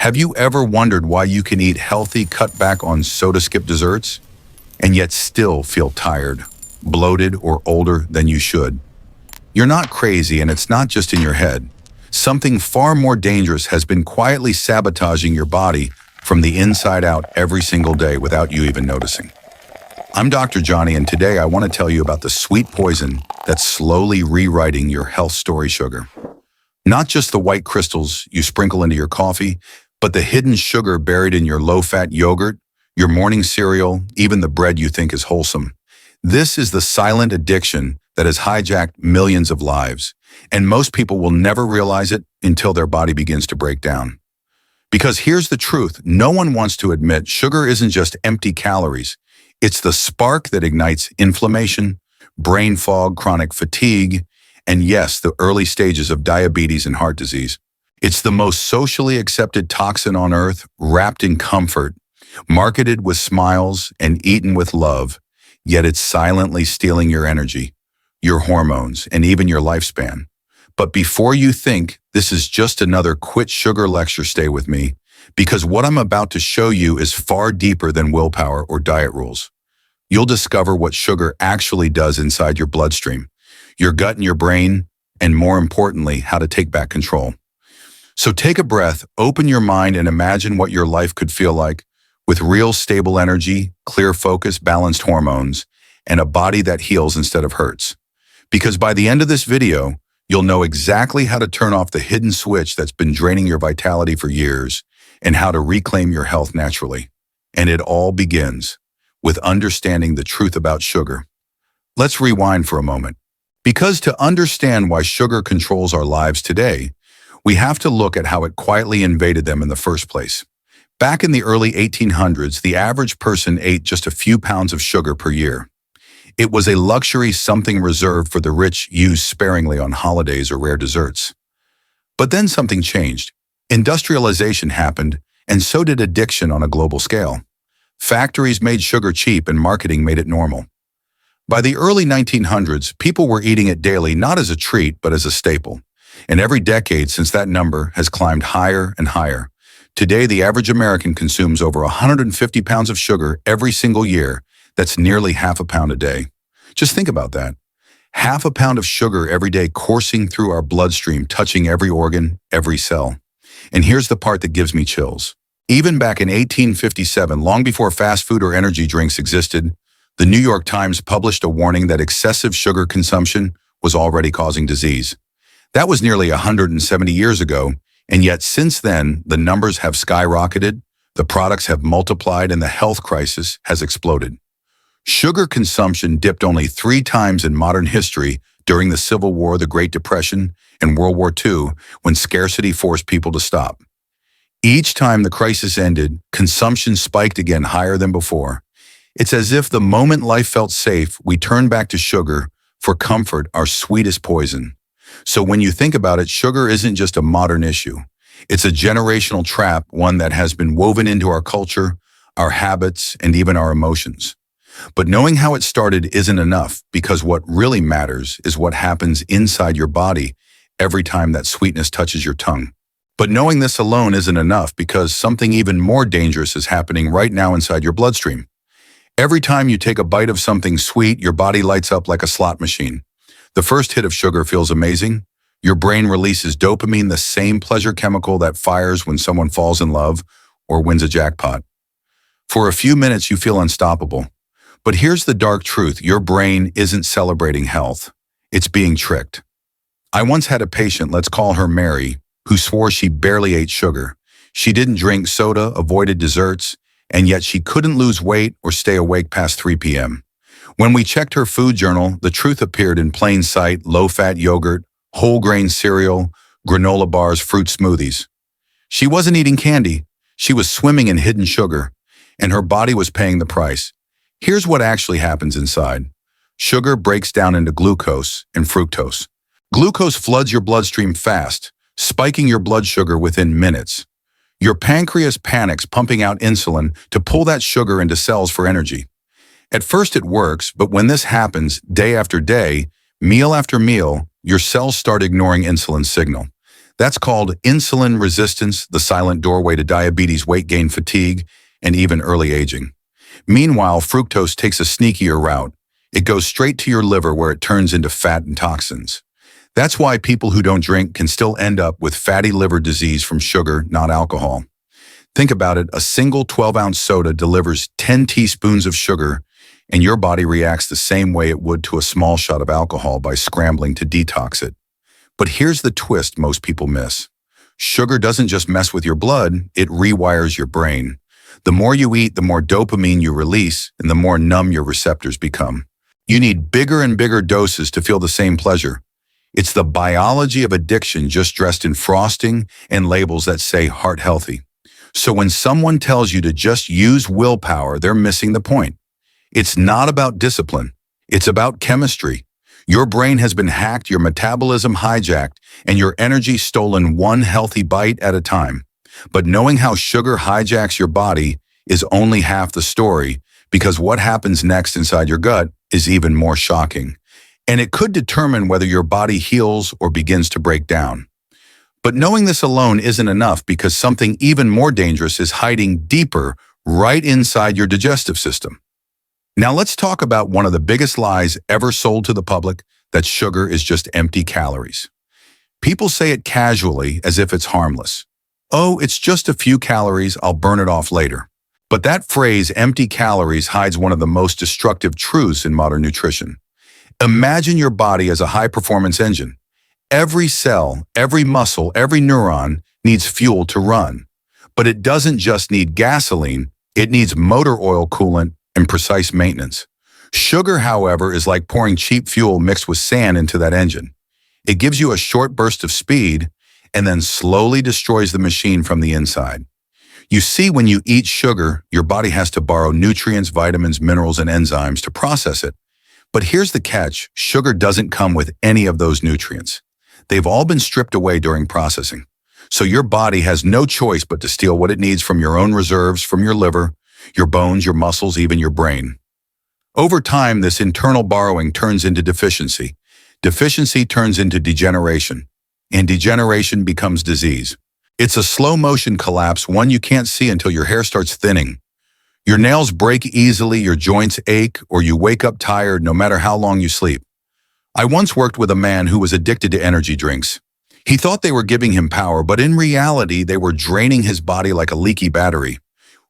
Have you ever wondered why you can eat healthy, cut back on soda-skip desserts, and yet still feel tired, bloated, or older than you should? You're not crazy, and it's not just in your head. Something far more dangerous has been quietly sabotaging your body from the inside out every single day without you even noticing. I'm Dr. Johnny, and today I want to tell you about the sweet poison that's slowly rewriting your health story, sugar. Not just the white crystals you sprinkle into your coffee, but the hidden sugar buried in your low-fat yogurt, your morning cereal, even the bread you think is wholesome. This is the silent addiction that has hijacked millions of lives, and most people will never realize it until their body begins to break down. Because here's the truth, no one wants to admit sugar isn't just empty calories. It's the spark that ignites inflammation, brain fog, chronic fatigue, and yes, the early stages of diabetes and heart disease. It's the most socially accepted toxin on earth, wrapped in comfort, marketed with smiles, and eaten with love, yet it's silently stealing your energy, your hormones, and even your lifespan. But before you think this is just another quit sugar lecture, stay with me, because what I'm about to show you is far deeper than willpower or diet rules. You'll discover what sugar actually does inside your bloodstream, your gut and your brain, and more importantly, how to take back control. So take a breath, open your mind, and imagine what your life could feel like with real stable energy, clear focus, balanced hormones, and a body that heals instead of hurts. Because by the end of this video, you'll know exactly how to turn off the hidden switch that's been draining your vitality for years and how to reclaim your health naturally. And it all begins with understanding the truth about sugar. Let's rewind for a moment. Because to understand why sugar controls our lives today, we have to look at how it quietly invaded them in the first place. Back in the early 1800s, the average person ate just a few pounds of sugar per year. It was a luxury, something reserved for the rich, used sparingly on holidays or rare desserts. But then something changed. Industrialization happened, and so did addiction on a global scale. Factories made sugar cheap and marketing made it normal. By the early 1900s, people were eating it daily, not as a treat, but as a staple. And every decade since that number has climbed higher and higher. Today, the average American consumes over 150 pounds of sugar every single year. That's nearly half a pound a day. Just think about that. Half a pound of sugar every day coursing through our bloodstream, touching every organ, every cell. And here's the part that gives me chills. Even back in 1857, long before fast food or energy drinks existed, the New York Times published a warning that excessive sugar consumption was already causing disease. That was nearly 170 years ago, and yet since then, the numbers have skyrocketed, the products have multiplied, and the health crisis has exploded. Sugar consumption dipped only 3 times in modern history during the Civil War, the Great Depression, and World War II, when scarcity forced people to stop. Each time the crisis ended, consumption spiked again higher than before. It's as if the moment life felt safe, we turned back to sugar for comfort, our sweetest poison. So when you think about it, sugar isn't just a modern issue. It's a generational trap, one that has been woven into our culture, our habits, and even our emotions. But knowing how it started isn't enough, because what really matters is what happens inside your body every time that sweetness touches your tongue. But knowing this alone isn't enough, because something even more dangerous is happening right now inside your bloodstream. Every time you take a bite of something sweet, your body lights up like a slot machine. The first hit of sugar feels amazing. Your brain releases dopamine, the same pleasure chemical that fires when someone falls in love or wins a jackpot. For a few minutes, you feel unstoppable. But here's the dark truth. Your brain isn't celebrating health. It's being tricked. I once had a patient, let's call her Mary, who swore she barely ate sugar. She didn't drink soda, avoided desserts, and yet she couldn't lose weight or stay awake past 3 p.m. When we checked her food journal, the truth appeared in plain sight: low-fat yogurt, whole grain cereal, granola bars, fruit smoothies. She wasn't eating candy. She was swimming in hidden sugar, and her body was paying the price. Here's what actually happens inside. Sugar breaks down into glucose and fructose. Glucose floods your bloodstream fast, spiking your blood sugar within minutes. Your pancreas panics, pumping out insulin to pull that sugar into cells for energy. At first it works, but when this happens day after day, meal after meal, your cells start ignoring insulin's signal. That's called insulin resistance, the silent doorway to diabetes, weight gain, fatigue, and even early aging. Meanwhile, fructose takes a sneakier route. It goes straight to your liver where it turns into fat and toxins. That's why people who don't drink can still end up with fatty liver disease from sugar, not alcohol. Think about it, a single 12-ounce soda delivers 10 teaspoons of sugar, and your body reacts the same way it would to a small shot of alcohol by scrambling to detox it. But here's the twist most people miss. Sugar doesn't just mess with your blood, it rewires your brain. The more you eat, the more dopamine you release, and the more numb your receptors become. You need bigger and bigger doses to feel the same pleasure. It's the biology of addiction just dressed in frosting and labels that say heart healthy. So when someone tells you to just use willpower, they're missing the point. It's not about discipline. It's about chemistry. Your brain has been hacked, your metabolism hijacked, and your energy stolen one healthy bite at a time. But knowing how sugar hijacks your body is only half the story, because what happens next inside your gut is even more shocking. And it could determine whether your body heals or begins to break down. But knowing this alone isn't enough, because something even more dangerous is hiding deeper right inside your digestive system. Now let's talk about one of the biggest lies ever sold to the public, that sugar is just empty calories. People say it casually as if it's harmless. Oh, it's just a few calories, I'll burn it off later. But that phrase, empty calories, hides one of the most destructive truths in modern nutrition. Imagine your body as a high-performance engine. Every cell, every muscle, every neuron needs fuel to run. But it doesn't just need gasoline, it needs motor oil, coolant, and precise maintenance. Sugar, however, is like pouring cheap fuel mixed with sand into that engine. It gives you a short burst of speed and then slowly destroys the machine from the inside. You see, when you eat sugar, your body has to borrow nutrients, vitamins, minerals, and enzymes to process it. But here's the catch, sugar doesn't come with any of those nutrients. They've all been stripped away during processing. So your body has no choice but to steal what it needs from your own reserves, from your liver, your bones, your muscles, even your brain. Over time, this internal borrowing turns into deficiency. Deficiency turns into degeneration, and degeneration becomes disease. It's a slow-motion collapse, one you can't see until your hair starts thinning. Your nails break easily, your joints ache, or you wake up tired no matter how long you sleep. I once worked with a man who was addicted to energy drinks. He thought they were giving him power, but in reality, they were draining his body like a leaky battery.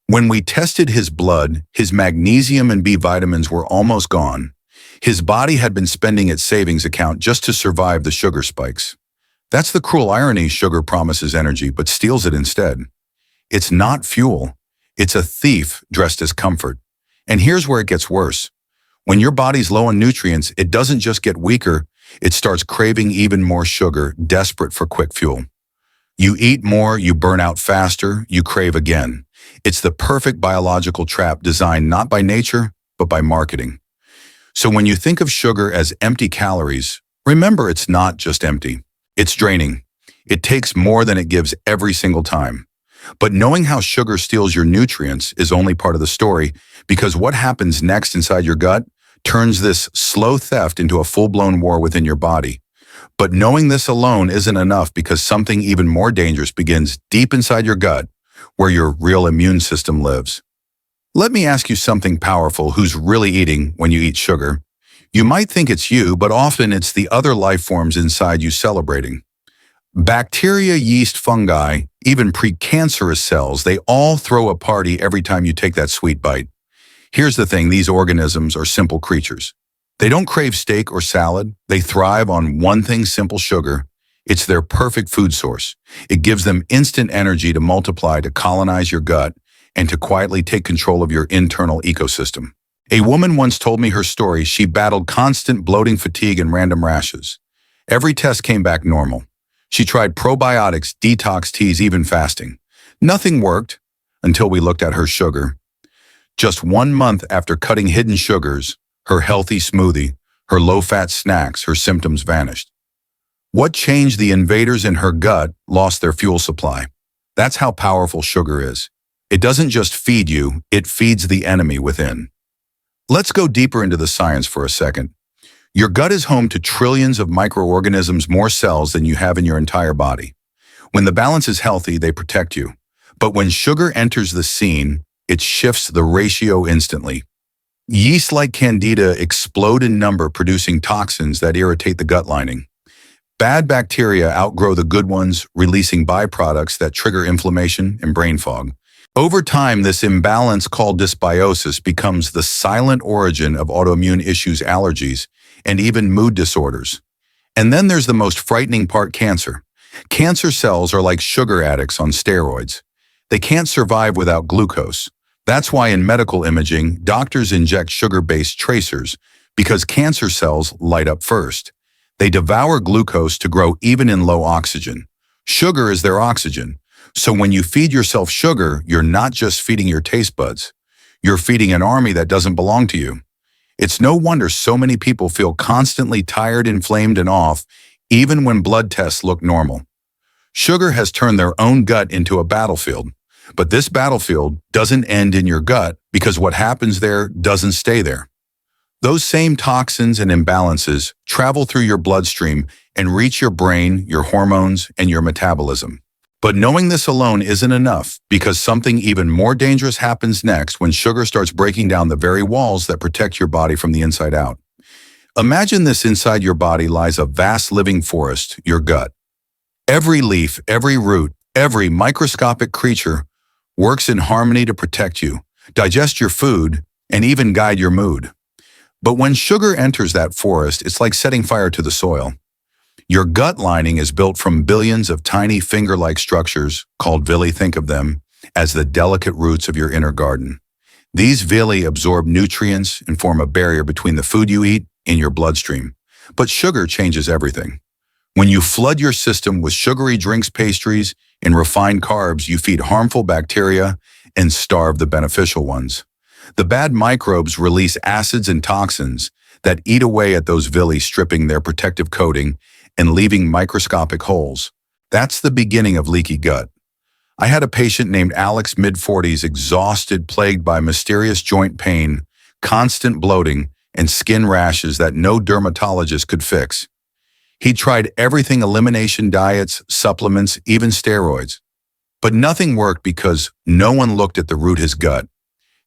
When we tested his blood, his magnesium and B vitamins were almost gone. His body had been spending its savings account just to survive the sugar spikes. That's the cruel irony. Sugar promises energy, but steals it instead. It's not fuel. It's a thief dressed as comfort. And here's where it gets worse. When your body's low on nutrients, it doesn't just get weaker, it starts craving even more sugar, desperate for quick fuel. You eat more, you burn out faster, you crave again. It's the perfect biological trap designed not by nature, but by marketing. So when you think of sugar as empty calories, remember it's not just empty. It's draining. It takes more than it gives every single time. But knowing how sugar steals your nutrients is only part of the story, because what happens next inside your gut turns this slow theft into a full-blown war within your body. But knowing this alone isn't enough, because something even more dangerous begins deep inside your gut, where your real immune system lives. Let me ask you something powerful. Who's really eating when you eat sugar? You might think it's you, but often it's the other life forms inside you celebrating. Bacteria, yeast, fungi, even precancerous cells, they all throw a party every time you take that sweet bite. Here's the thing, these organisms are simple creatures. They don't crave steak or salad. They thrive on one thing, simple: sugar. It's their perfect food source. It gives them instant energy to multiply, to colonize your gut, and to quietly take control of your internal ecosystem. A woman once told me her story. She battled constant bloating, fatigue, and random rashes. Every test came back normal. She tried probiotics, detox teas, even fasting. Nothing worked until we looked at her sugar. Just 1 month after cutting hidden sugars, her healthy smoothie, her low-fat snacks, her symptoms vanished. What changed? The invaders in her gut lost their fuel supply. That's how powerful sugar is. It doesn't just feed you, it feeds the enemy within. Let's go deeper into the science for a second. Your gut is home to trillions of microorganisms, more cells than you have in your entire body. When the balance is healthy, they protect you. But when sugar enters the scene, it shifts the ratio instantly. Yeast like candida explode in number, producing toxins that irritate the gut lining. Bad bacteria outgrow the good ones, releasing byproducts that trigger inflammation and brain fog. Over time, this imbalance called dysbiosis becomes the silent origin of autoimmune issues, allergies, and even mood disorders. And then there's the most frightening part: cancer. Cancer cells are like sugar addicts on steroids. They can't survive without glucose. That's why in medical imaging, doctors inject sugar-based tracers, because cancer cells light up first. They devour glucose to grow even in low oxygen. Sugar is their oxygen. So when you feed yourself sugar, you're not just feeding your taste buds. You're feeding an army that doesn't belong to you. It's no wonder so many people feel constantly tired, inflamed, and off, even when blood tests look normal. Sugar has turned their own gut into a battlefield. But this battlefield doesn't end in your gut, because what happens there doesn't stay there. Those same toxins and imbalances travel through your bloodstream and reach your brain, your hormones, and your metabolism. But knowing this alone isn't enough, because something even more dangerous happens next when sugar starts breaking down the very walls that protect your body from the inside out. Imagine this: inside your body lies a vast living forest, your gut. Every leaf, every root, every microscopic creature works in harmony to protect you, digest your food, and even guide your mood. But when sugar enters that forest, it's like setting fire to the soil. Your gut lining is built from billions of tiny finger-like structures, called villi. Think of them as the delicate roots of your inner garden. These villi absorb nutrients and form a barrier between the food you eat and your bloodstream. But sugar changes everything. When you flood your system with sugary drinks, pastries, and refined carbs, you feed harmful bacteria and starve the beneficial ones. The bad microbes release acids and toxins that eat away at those villi, stripping their protective coating and leaving microscopic holes. That's the beginning of leaky gut. I had a patient named Alex, mid-40s, exhausted, plagued by mysterious joint pain, constant bloating, and skin rashes that no dermatologist could fix. He tried everything: elimination diets, supplements, even steroids. But nothing worked, because no one looked at the root: his gut.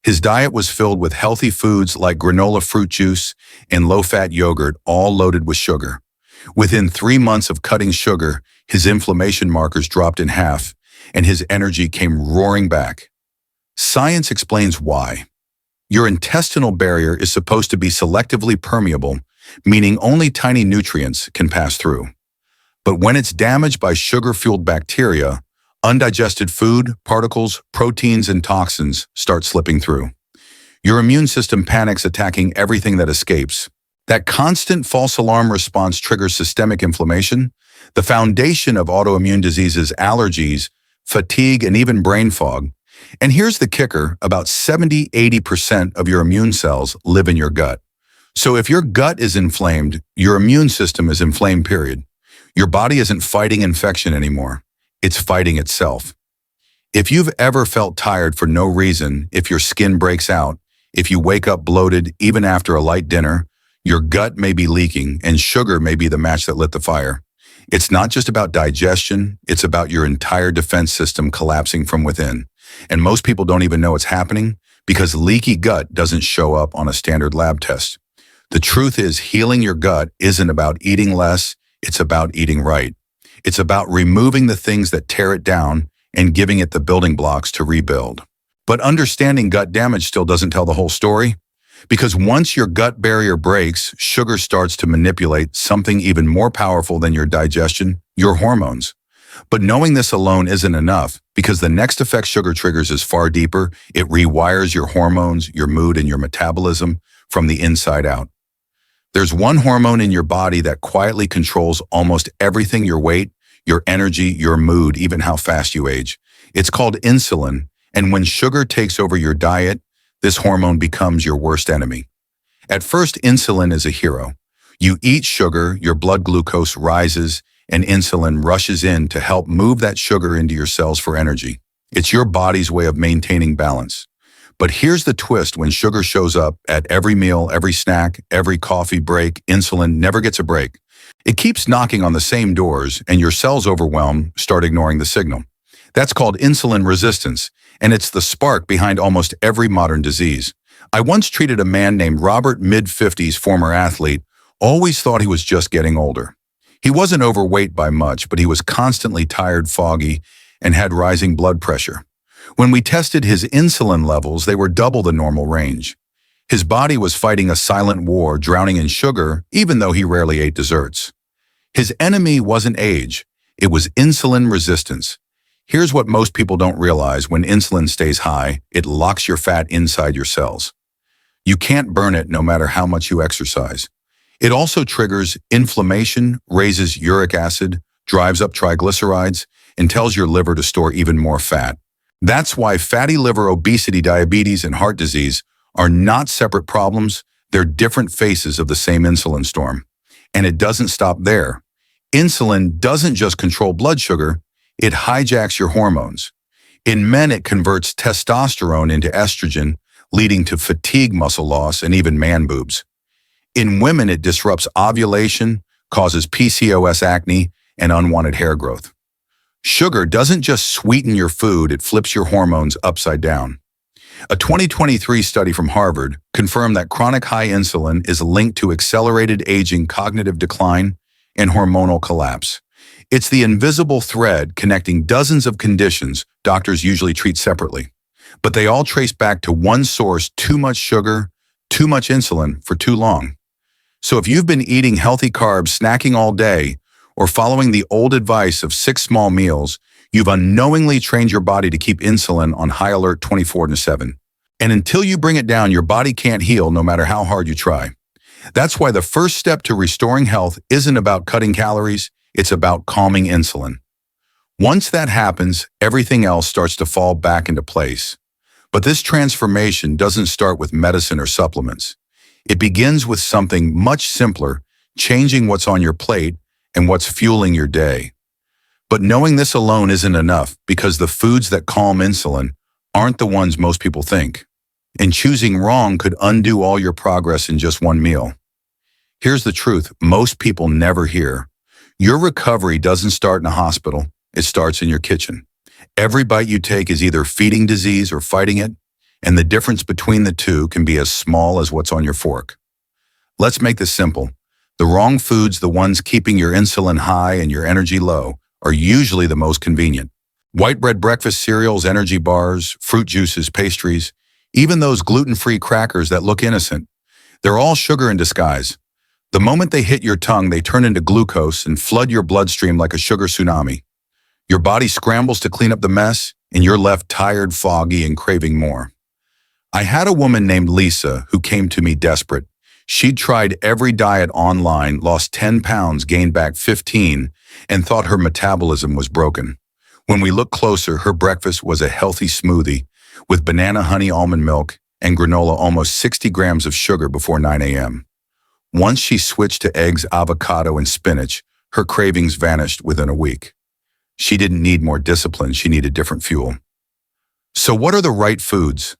His diet was filled with healthy foods like granola fruit juice and low-fat yogurt, all loaded with sugar. Within 3 months of cutting sugar, his inflammation markers dropped in half, and his energy came roaring back. Science explains why. Your intestinal barrier is supposed to be selectively permeable, meaning only tiny nutrients can pass through. But when it's damaged by sugar-fueled bacteria, undigested food, particles, proteins, and toxins start slipping through. Your immune system panics, attacking everything that escapes. That constant false alarm response triggers systemic inflammation, the foundation of autoimmune diseases, allergies, fatigue, and even brain fog. And here's the kicker: about 70–80% of your immune cells live in your gut. So if your gut is inflamed, your immune system is inflamed, period. Your body isn't fighting infection anymore. It's fighting itself. If you've ever felt tired for no reason, if your skin breaks out, if you wake up bloated even after a light dinner, your gut may be leaking, and sugar may be the match that lit the fire. It's not just about digestion, it's about your entire defense system collapsing from within. And most people don't even know it's happening, because leaky gut doesn't show up on a standard lab test. The truth is, healing your gut isn't about eating less, it's about eating right. It's about removing the things that tear it down and giving it the building blocks to rebuild. But understanding gut damage still doesn't tell the whole story, because once your gut barrier breaks, sugar starts to manipulate something even more powerful than your digestion: your hormones. But knowing this alone isn't enough, because the next effect sugar triggers is far deeper. It rewires your hormones, your mood, and your metabolism from the inside out. There's one hormone in your body that quietly controls almost everything: your weight, your energy, your mood, even how fast you age. It's called insulin, and when sugar takes over your diet, this hormone becomes your worst enemy. At first, insulin is a hero. You eat sugar, your blood glucose rises, and insulin rushes in to help move that sugar into your cells for energy. It's your body's way of maintaining balance. But here's the twist: when sugar shows up at every meal, every snack, every coffee break, insulin never gets a break. It keeps knocking on the same doors, and your cells, overwhelmed, start ignoring the signal. That's called insulin resistance, and it's the spark behind almost every modern disease. I once treated a man named Robert, mid-50s, former athlete, always thought he was just getting older. He wasn't overweight by much, but he was constantly tired, foggy, and had rising blood pressure. When we tested his insulin levels, they were double the normal range. His body was fighting a silent war, drowning in sugar, even though he rarely ate desserts. His enemy wasn't age, it was insulin resistance. Here's what most people don't realize: when insulin stays high, it locks your fat inside your cells. You can't burn it no matter how much you exercise. It also triggers inflammation, raises uric acid, drives up triglycerides, and tells your liver to store even more fat. That's why fatty liver, obesity, diabetes, and heart disease are not separate problems, they're different faces of the same insulin storm. And it doesn't stop there. Insulin doesn't just control blood sugar, it hijacks your hormones. In men, it converts testosterone into estrogen, leading to fatigue, muscle loss, and even man boobs. In women, it disrupts ovulation, causes PCOS, acne, and unwanted hair growth. Sugar doesn't just sweeten your food, it flips your hormones upside down. A 2023 study from Harvard confirmed that chronic high insulin is linked to accelerated aging, cognitive decline, and hormonal collapse. It's the invisible thread connecting dozens of conditions doctors usually treat separately. But they all trace back to one source: too much sugar, too much insulin for too long. So if you've been eating healthy carbs, snacking all day, or following the old advice of 6 small meals, you've unknowingly trained your body to keep insulin on high alert 24/7. And until you bring it down, your body can't heal no matter how hard you try. That's why the first step to restoring health isn't about cutting calories, it's about calming insulin. Once that happens, everything else starts to fall back into place. But this transformation doesn't start with medicine or supplements. It begins with something much simpler: changing what's on your plate and what's fueling your day. But knowing this alone isn't enough, because the foods that calm insulin aren't the ones most people think. And choosing wrong could undo all your progress in just one meal. Here's the truth most people never hear. Your recovery doesn't start in a hospital, it starts in your kitchen. Every bite you take is either feeding disease or fighting it, and the difference between the two can be as small as what's on your fork. Let's make this simple. The wrong foods, the ones keeping your insulin high and your energy low, are usually the most convenient. White bread, breakfast cereals, energy bars, fruit juices, pastries, even those gluten-free crackers that look innocent. They're all sugar in disguise. The moment they hit your tongue, they turn into glucose and flood your bloodstream like a sugar tsunami. Your body scrambles to clean up the mess, and you're left tired, foggy, and craving more. I had a woman named Lisa who came to me desperate. She'd tried every diet online, lost 10 pounds, gained back 15, and thought her metabolism was broken. When we looked closer, her breakfast was a healthy smoothie with banana, honey, almond milk, and granola, almost 60 grams of sugar before 9 a.m. Once she switched to eggs, avocado, and spinach, her cravings vanished within a week. She didn't need more discipline, she needed different fuel. So what are the right foods?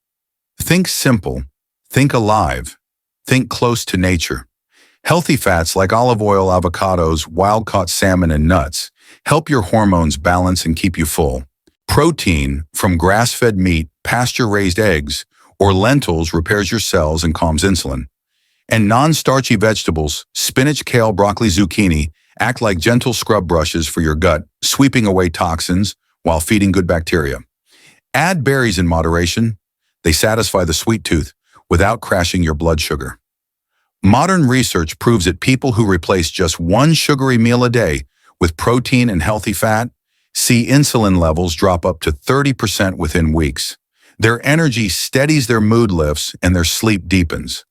Think simple, think alive, think close to nature. Healthy fats like olive oil, avocados, wild-caught salmon, and nuts help your hormones balance and keep you full. Protein from grass-fed meat, pasture-raised eggs, or lentils repairs your cells and calms insulin. And non-starchy vegetables, spinach, kale, broccoli, zucchini, act like gentle scrub brushes for your gut, sweeping away toxins while feeding good bacteria. Add berries in moderation. They satisfy the sweet tooth without crashing your blood sugar. Modern research proves that people who replace just one sugary meal a day with protein and healthy fat see insulin levels drop up to 30% within weeks. Their energy steadies, their mood lifts, and their sleep deepens.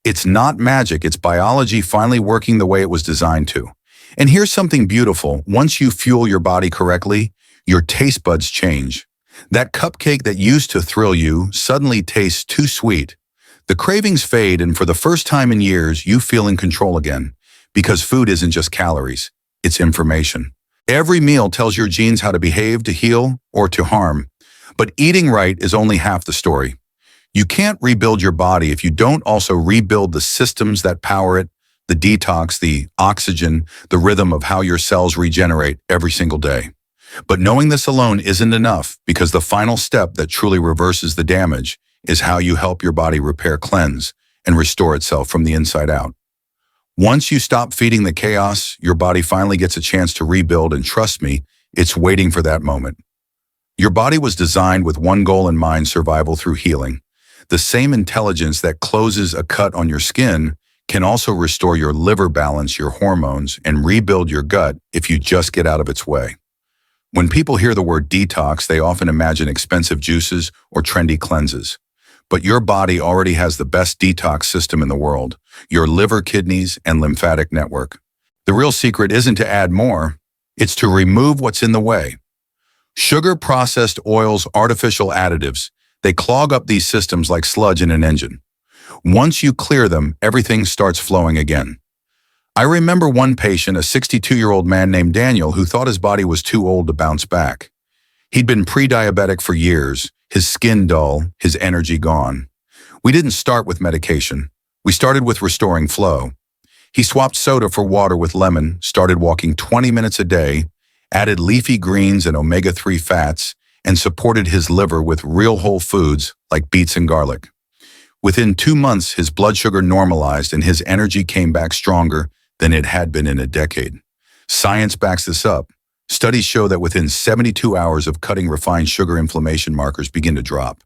It's not magic, it's biology finally working the way it was designed to. And here's something beautiful: once you fuel your body correctly, your taste buds change. That cupcake that used to thrill you suddenly tastes too sweet. The cravings fade, and for the first time in years, you feel in control again. Because food isn't just calories, it's information. Every meal tells your genes how to behave, to heal, or to harm. But eating right is only half the story. You can't rebuild your body if you don't also rebuild the systems that power it: the detox, the oxygen, the rhythm of how your cells regenerate every single day. But knowing this alone isn't enough, because the final step that truly reverses the damage is how you help your body repair, cleanse, and restore itself from the inside out. Once you stop feeding the chaos, your body finally gets a chance to rebuild, and trust me, it's waiting for that moment. Your body was designed with one goal in mind: survival through healing. The same intelligence that closes a cut on your skin can also restore your liver balance, your hormones, and rebuild your gut if you just get out of its way. When people hear the word detox, they often imagine expensive juices or trendy cleanses. But your body already has the best detox system in the world: your liver, kidneys, and lymphatic network. The real secret isn't to add more, it's to remove what's in the way. Sugar, processed oils, artificial additives, they clog up these systems like sludge in an engine. Once you clear them, everything starts flowing again. I remember one patient, a 62-year-old man named Daniel, who thought his body was too old to bounce back. He'd been pre-diabetic for years, his skin dull, his energy gone. We didn't start with medication. We started with restoring flow. He swapped soda for water with lemon, started walking 20 minutes a day, added leafy greens and omega-3 fats, and supported his liver with real whole foods like beets and garlic. Within 2 months, his blood sugar normalized and his energy came back stronger than it had been in a decade. Science backs this up. Studies show that within 72 hours of cutting refined sugar, inflammation markers begin to drop.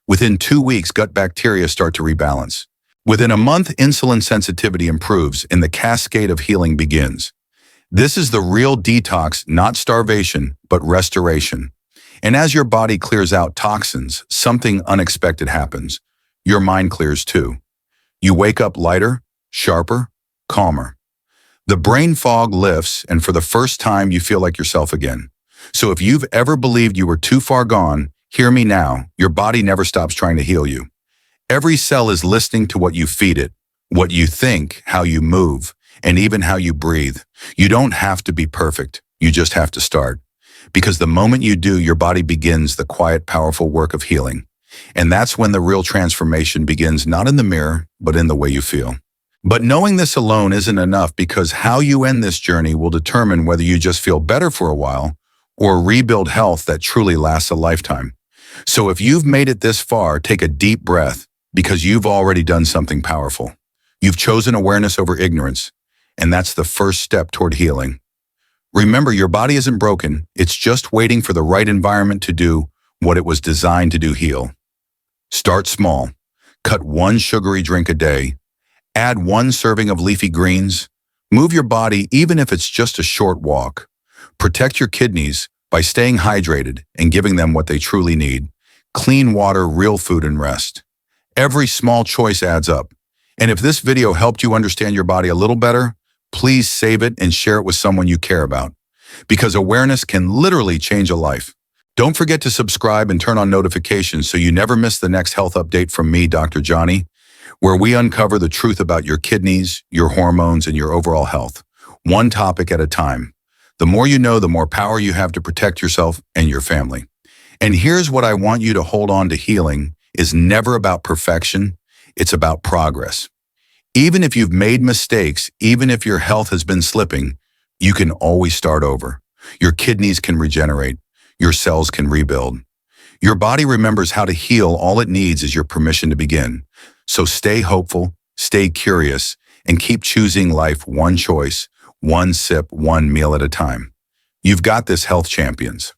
Within 2 weeks, gut bacteria start to rebalance. Within a month, insulin sensitivity improves and the cascade of healing begins. This is the real detox, not starvation, but restoration. And as your body clears out toxins, something unexpected happens. Your mind clears too. You wake up lighter, sharper, calmer. The brain fog lifts, and for the first time, you feel like yourself again. So if you've ever believed you were too far gone, hear me now. Your body never stops trying to heal you. Every cell is listening to what you feed it, what you think, how you move, and even how you breathe. You don't have to be perfect. You just have to start. Because the moment you do, your body begins the quiet, powerful work of healing. And that's when the real transformation begins, not in the mirror, but in the way you feel. But knowing this alone isn't enough, because how you end this journey will determine whether you just feel better for a while or rebuild health that truly lasts a lifetime. So if you've made it this far, take a deep breath, because you've already done something powerful. You've chosen awareness over ignorance, and that's the first step toward healing. Remember, your body isn't broken. It's just waiting for the right environment to do what it was designed to do: heal. Start small. Cut 1 sugary drink a day. Add 1 serving of leafy greens. Move your body even if it's just a short walk. Protect your kidneys by staying hydrated and giving them what they truly need: clean water, real food, and rest. Every small choice adds up. And if this video helped you understand your body a little better, please save it and share it with someone you care about, because awareness can literally change a life. Don't forget to subscribe and turn on notifications so you never miss the next health update from me, Dr. Johnny, where we uncover the truth about your kidneys, your hormones, and your overall health, one topic at a time. The more you know, the more power you have to protect yourself and your family. And here's what I want you to hold on to: healing is never about perfection, it's about progress. Even if you've made mistakes, even if your health has been slipping, you can always start over. Your kidneys can regenerate, your cells can rebuild. Your body remembers how to heal. All it needs is your permission to begin. So stay hopeful, stay curious, and keep choosing life one choice, one sip, one meal at a time. You've got this, health champions.